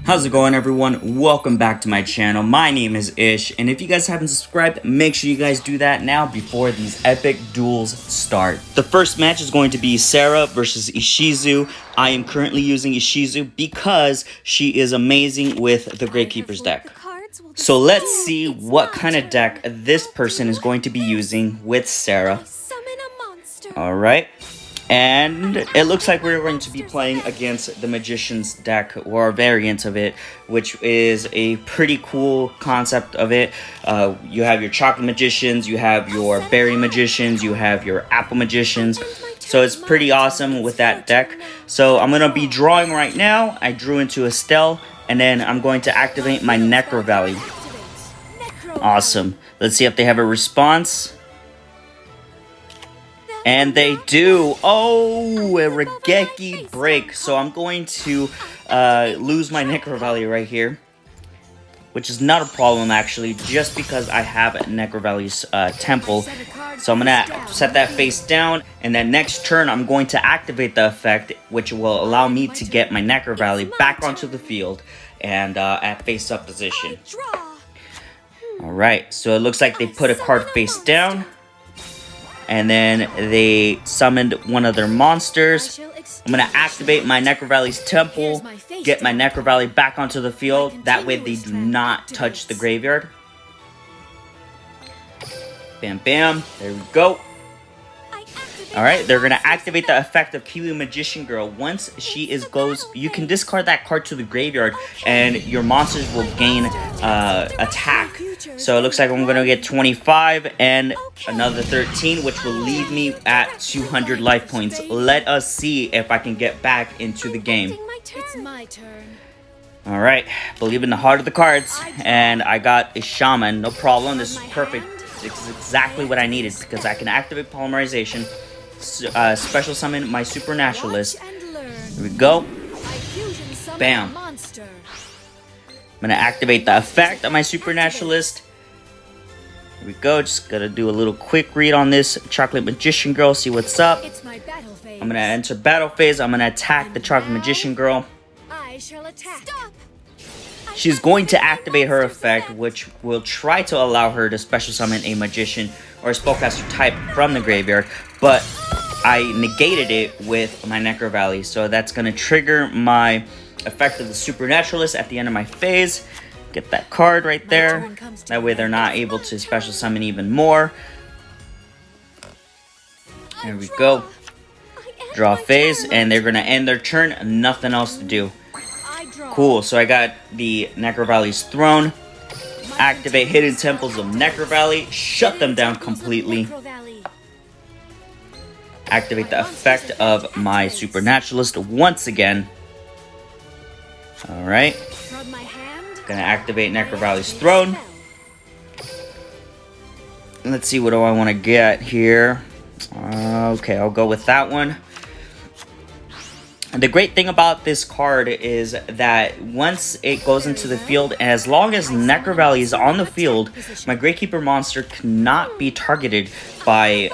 How's it going, everyone? Welcome back to my channel. My name is Ish, and if you guys haven't subscribed, make sure you guys do that now before these epic duels start. The first match is going to be Sarah versus Ishizu. I am currently using Ishizu because she is amazing with the Gravekeeper's deck. So let's see what kind of deck this person is going to be using with Sarah. Alright. And it looks like we're going to be playing against the Magician's deck, or a variant of it, which is a pretty cool concept of it. You have your Chocolate Magicians, you have your Berry Magicians, you have your Apple Magicians. So it's pretty awesome with that deck. So I'm going to be drawing right now. I drew into Estelle, and then I'm going to activate my Necro Valley. Awesome. Let's see if they have a response. And they do. Oh, a Regeki break. So I'm going to lose my Necro Valley right here, which is not a problem actually, just because I have Necro Valley's temple. So I'm gonna set that face down, and then next turn I'm going to activate the effect, which will allow me to get my Necro Valley back onto the field and at face up position. Alright, so it looks like they put a card face down. And then they summoned one of their monsters. I'm going to activate my Necro Valley's temple, get my Necro Valley back onto the field. That way they do not touch the graveyard. Bam, bam. There we go. Alright, they're going to activate the effect of Kiwi Magician Girl. Once she goes, you can discard that card to the graveyard, and your monsters will gain attack. So it looks like I'm going to get 25 and another 13, which will leave me at 200 life points. Let us see if I can get back into the game. It's my turn. Alright, believe in the heart of the cards, and I got a Shaman. No problem, this is perfect. This is exactly what I needed, because I can activate Polymerization, special summon my Supernaturalist. Here we go. Bam. I'm going to activate the effect of my Supernaturalist. Here we go. Just got to do a little quick read on this Chocolate Magician Girl, see what's up. I'm going to enter battle phase. I'm going to attack the Chocolate Magician Girl. I shall attack. Stop. She's going to activate her effect, which will try to allow her to special summon a Magician or a Spellcaster type from the graveyard, but I negated it with my Necro Valley, so that's going to trigger my effect of the Supernaturalist at the end of my phase. Get that card right there. That way they're not able to special summon even more. There we go. Draw phase, and they're going to end their turn. Nothing else to do. Cool, so I got the Necro Valley's Throne. Activate Hidden Temples of Necro Valley. Shut them down completely. Activate the effect of my Supernaturalist once again. Alright. Gonna activate Necro Valley's Throne. Let's see, what do I want to get here? Okay, I'll go with that one. The great thing about this card is that once it goes into the field, as long as Necro Valley is on the field, my Gravekeeper monster cannot be targeted by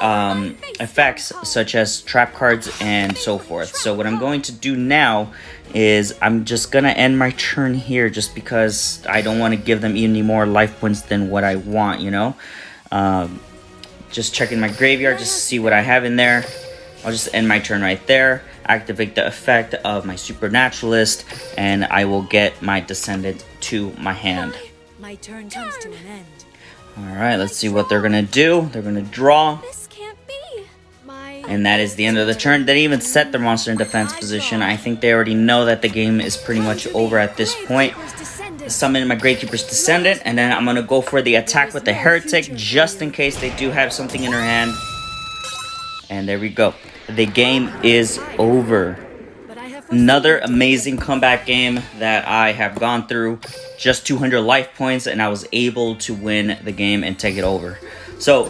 effects such as trap cards and so forth. So what I'm going to do now is I'm just going to end my turn here, just because I don't want to give them any more life points than what I want, you know. Just checking my graveyard just to see what I have in there. I'll just end my turn right there. Activate the effect of my Supernaturalist, and I will get my Descendant to my hand. My turn comes to an end. Alright, let's see what they're going to do. They're going to draw. This can't be. And that is the end of the turn. They didn't even set their monster in defense position. I think they already know that the game is pretty much over at this point. Summon my Gravekeeper's Descendant, and then I'm going to go for the attack with the Heretic, just in case they do have something in their hand. And there we go. The game is over. Another amazing comeback game that I have gone through. Just 200 life points, and I was able to win the game and take it over. So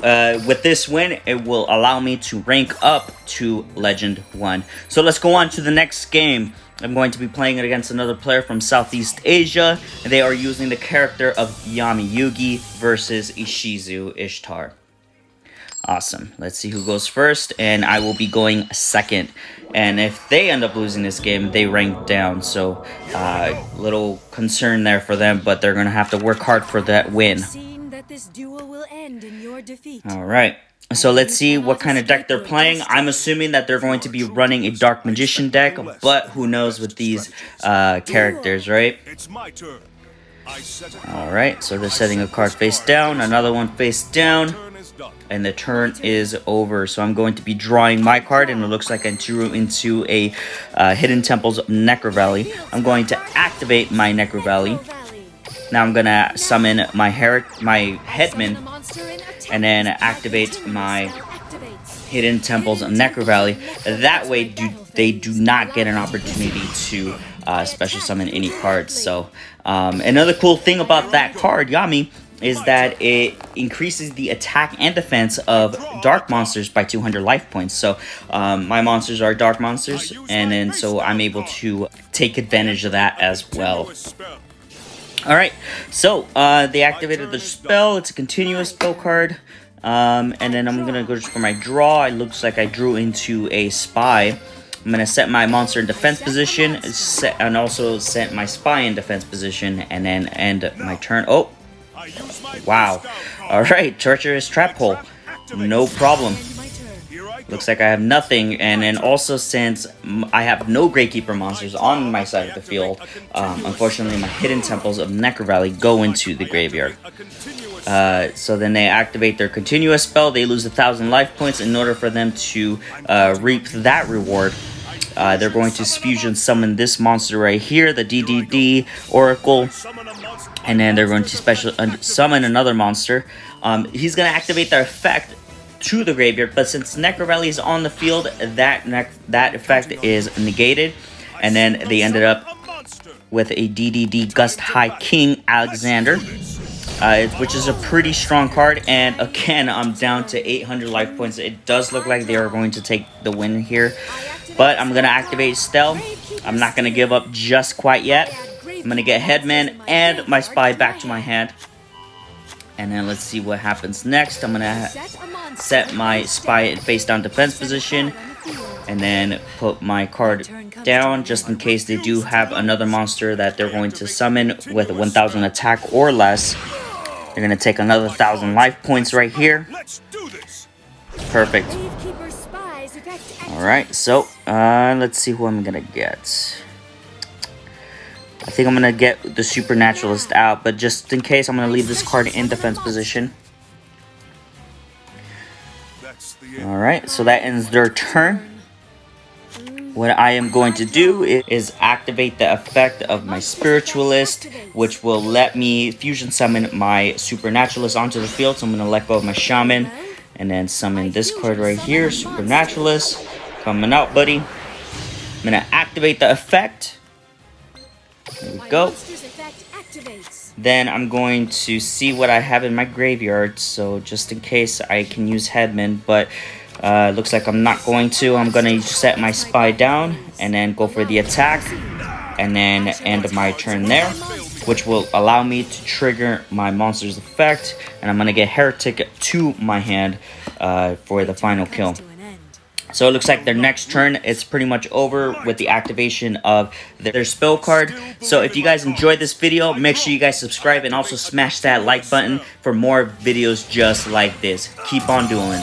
with this win, it will allow me to rank up to Legend 1. So let's go on to the next game. I'm going to be playing it against another player from Southeast Asia. And they are using the character of Yami Yugi versus Ishizu Ishtar. Awesome. Let's see who goes first, and I will be going second. And if they end up losing this game, they rank down. So, little concern there for them, but they're gonna have to work hard for that win. That this duel will end in your defeat. All right. So let's see what kind of deck they're playing. I'm assuming that they're going to be running a Dark Magician deck, but who knows with these characters, right? It's my turn. Alright, so they're setting a card face down, another one face down, and the turn is over. So I'm going to be drawing my card, and it looks like I drew into a Hidden Temples Necro Valley. I'm going to activate my Necro Valley. Now I'm going to summon my Headman, and then activate my Hidden Temples Necro Valley. That way they do not get an opportunity to special summon any cards. So another cool thing about that card, Yami, is that it increases the attack and defense of dark monsters by 200 life points. So my monsters are dark monsters, and then so I'm able to take advantage of that as well. Alright, so they activated the spell. It's a continuous spell card. And then I'm gonna go just for my draw. It looks like I drew into a spy. I'm gonna set my monster in defense position, and also set my spy in defense position, and then end my turn. Oh, wow. Alright, treacherous trap hole. No problem. Looks like I have nothing, and then also since I have no Gravekeeper monsters on my side of the field, unfortunately my Hidden Temples of Necro Valley go into the graveyard. So then they activate their continuous spell. They lose 1,000 life points. In order for them to reap that reward, they're going to fusion summon this monster right here, the DDD Oracle, and then they're going to special summon another monster. He's going to activate their effect to the graveyard, but since Necro Valley is on the field, that effect is negated, and then they ended up with a DDD Gust High King Alexander, which is a pretty strong card. And again, I'm down to 800 life points. It does look like they are going to take the win here, but I'm gonna activate Stell. I'm not gonna give up just quite yet. I'm gonna get Headman and my Spy back to my hand. And then let's see what happens next. I'm gonna set my Spy in face down defense position, and then put my card down just in case they do have another monster that they're going to summon with 1,000 attack or less. They're gonna take another 1,000 life points right here. Perfect. Alright, so let's see who I'm gonna get. I think I'm going to get the Supernaturalist out, but just in case, I'm going to leave this card in defense position. Alright, so that ends their turn. What I am going to do is activate the effect of my Spiritualist, which will let me fusion summon my Supernaturalist onto the field. So I'm going to let go of my Shaman, and then summon this card right here, Supernaturalist. Coming out, buddy. I'm going to activate the effect. There we go. Then I'm going to see what I have in my graveyard, so just in case I can use Headman, but looks like I'm not going to. I'm going to set my Spy down and then go for the attack, and then end my turn there, which will allow me to trigger my monster's effect, and I'm going to get Heretic to my hand for the final kill. So it looks like their next turn is pretty much over with the activation of their spell card. So if you guys enjoyed this video, make sure you guys subscribe and also smash that like button for more videos just like this. Keep on dueling.